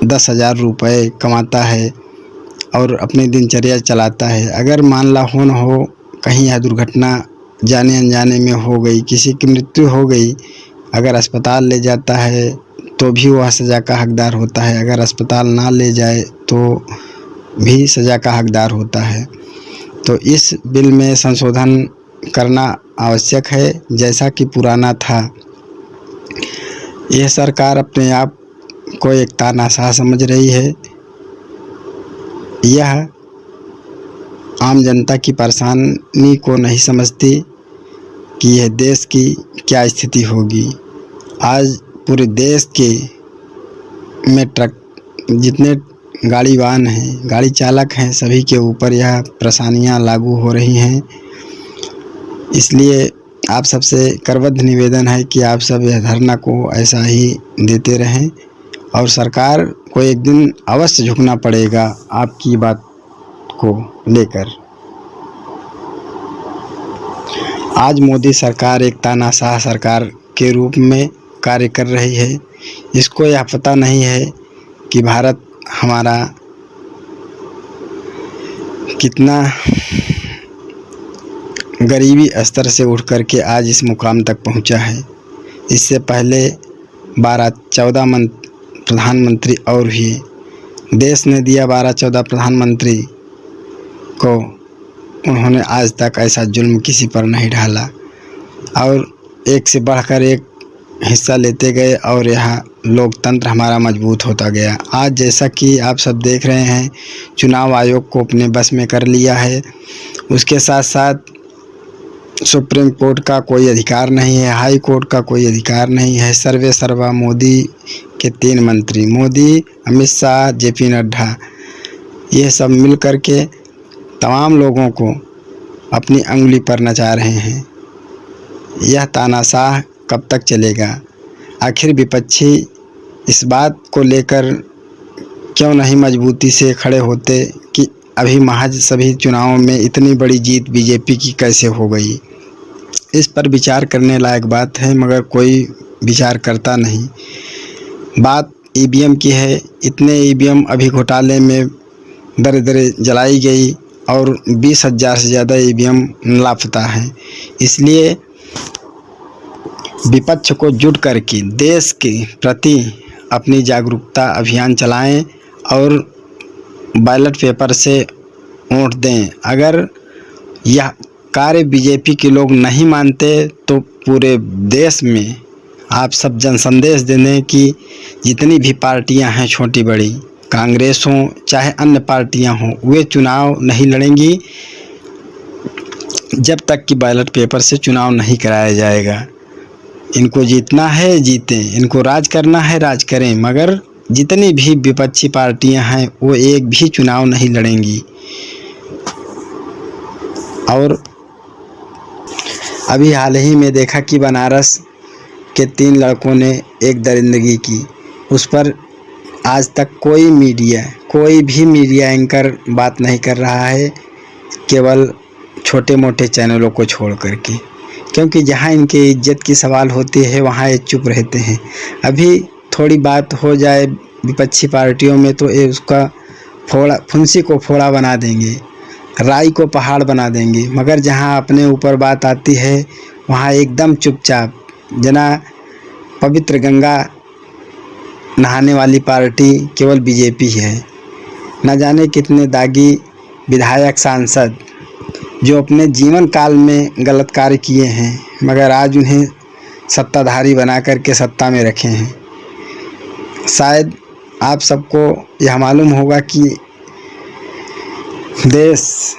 10,000 रुपये कमाता है और अपनी दिनचर्या चलाता है। अगर मान ला हो न हो कहीं यह दुर्घटना जाने अनजाने में हो गई, किसी की मृत्यु हो गई, अगर अस्पताल ले जाता है तो भी वह सज़ा का हकदार होता है, अगर अस्पताल ना ले जाए तो भी सज़ा का हकदार होता है। तो इस बिल में संशोधन करना आवश्यक है। जैसा कि पुराना था, यह सरकार अपने आप को एक तानाशाह समझ रही है। यह आम जनता की परेशानी को नहीं समझती कि यह देश की क्या स्थिति होगी। आज पूरे देश के में ट्रक जितने गाड़ी वाहन हैं, गाड़ी चालक हैं, सभी के ऊपर यह परेशानियां लागू हो रही हैं। इसलिए आप सबसे करबद्ध निवेदन है कि आप सब यह धरना को ऐसा ही देते रहें और सरकार को एक दिन अवश्य झुकना पड़ेगा आपकी बात को लेकर। आज मोदी सरकार एक तानाशाह सरकार के रूप में कार्य कर रही है। इसको यह पता नहीं है कि भारत हमारा कितना गरीबी स्तर से उठ कर के आज इस मुकाम तक पहुंचा है। इससे पहले 12-14 प्रधानमंत्री और हुए। देश ने दिया 12-14 प्रधानमंत्री को, उन्होंने आज तक ऐसा जुल्म किसी पर नहीं ढाला और एक से बढ़कर एक हिस्सा लेते गए और यहाँ लोकतंत्र हमारा मजबूत होता गया। आज जैसा कि आप सब देख रहे हैं, चुनाव आयोग को अपने बस में कर लिया है। उसके साथ साथ सुप्रीम कोर्ट का कोई अधिकार नहीं है, हाई कोर्ट का कोई अधिकार नहीं है। सर्वे सर्वा मोदी के 3 मंत्री, मोदी, अमित शाह, JP नड्डा, ये सब मिल कर के तमाम लोगों को अपनी अंगुली पर नचा रहे हैं। यह तानाशाह कब तक चलेगा? आखिर विपक्षी इस बात को लेकर क्यों नहीं मजबूती से खड़े होते कि अभी महज सभी चुनावों में इतनी बड़ी जीत बीजेपी की कैसे हो गई? इस पर विचार करने लायक बात है, मगर कोई विचार करता नहीं। बात EVM की है। इतने EVM अभी घोटाले में दर जलाई गई और 20,000 से ज़्यादा EVM लापता है। इसलिए विपक्ष को जुट करके देश के प्रति अपनी जागरूकता अभियान चलाएं और बैलेट पेपर से वोट दें। अगर यह कार्य बीजेपी के लोग नहीं मानते तो पूरे देश में आप सब जन संदेश दे दें कि जितनी भी पार्टियां हैं, छोटी बड़ी, कांग्रेस हो चाहे अन्य पार्टियां हों, वे चुनाव नहीं लड़ेंगी जब तक कि बैलेट पेपर से चुनाव नहीं कराया जाएगा। इनको जीतना है जीतें, इनको राज करना है राज करें, मगर जितनी भी विपक्षी पार्टियां हैं वो एक भी चुनाव नहीं लड़ेंगी। और अभी हाल ही में देखा कि बनारस के 3 लड़कों ने एक दरिंदगी की, उस पर आज तक कोई भी मीडिया एंकर बात नहीं कर रहा है, केवल छोटे मोटे चैनलों को छोड़ करके, क्योंकि जहां इनके इज्जत की सवाल होती है वहां ये चुप रहते हैं। अभी थोड़ी बात हो जाए विपक्षी पार्टियों में तो ये उसका फुंसी को फोड़ा बना देंगे, राई को पहाड़ बना देंगे, मगर जहां अपने ऊपर बात आती है वहां एकदम चुपचाप। जना पवित्र गंगा नहाने वाली पार्टी केवल बीजेपी है। न जाने कितने दागी विधायक, सांसद जो अपने जीवन काल में गलत कार्य किए हैं, मगर आज उन्हें सत्ताधारी बना करके सत्ता में रखे हैं। शायद आप सबको यह मालूम होगा कि देश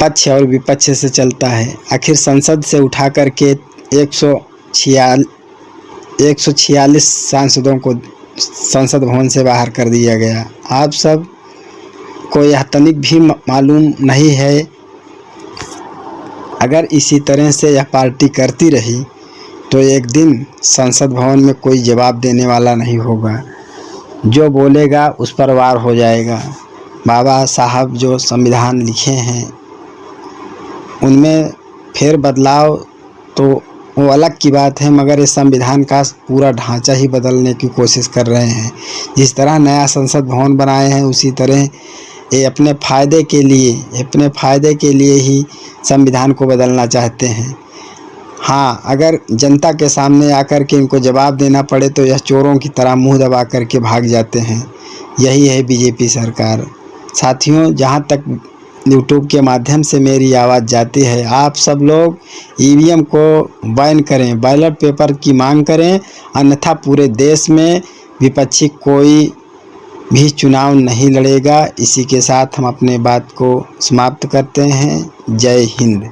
पक्ष और विपक्ष से चलता है। आखिर संसद से उठा करके 146 सांसदों को संसद भवन से बाहर कर दिया गया। आप सब को यह तनिक भी मालूम नहीं है। अगर इसी तरह से यह पार्टी करती रही तो एक दिन संसद भवन में कोई जवाब देने वाला नहीं होगा। जो बोलेगा उस पर वार हो जाएगा। बाबा साहब जो संविधान लिखे हैं उनमें फेर बदलाव तो वो अलग की बात है, मगर इस संविधान का पूरा ढांचा ही बदलने की कोशिश कर रहे हैं। जिस तरह नया संसद भवन बनाए हैं, उसी तरह ये अपने फ़ायदे के लिए ही संविधान को बदलना चाहते हैं। हाँ, अगर जनता के सामने आकर के इनको जवाब देना पड़े तो यह चोरों की तरह मुंह दबा कर के भाग जाते हैं। यही है बीजेपी सरकार। साथियों, जहाँ तक यूट्यूब के माध्यम से मेरी आवाज़ जाती है, आप सब लोग ईवीएम को बैन करें, बैलेट पेपर की मांग करें, अन्यथा पूरे देश में विपक्षी कोई भी चुनाव नहीं लड़ेगा। इसी के साथ हम अपने बात को समाप्त करते हैं। जय हिंद।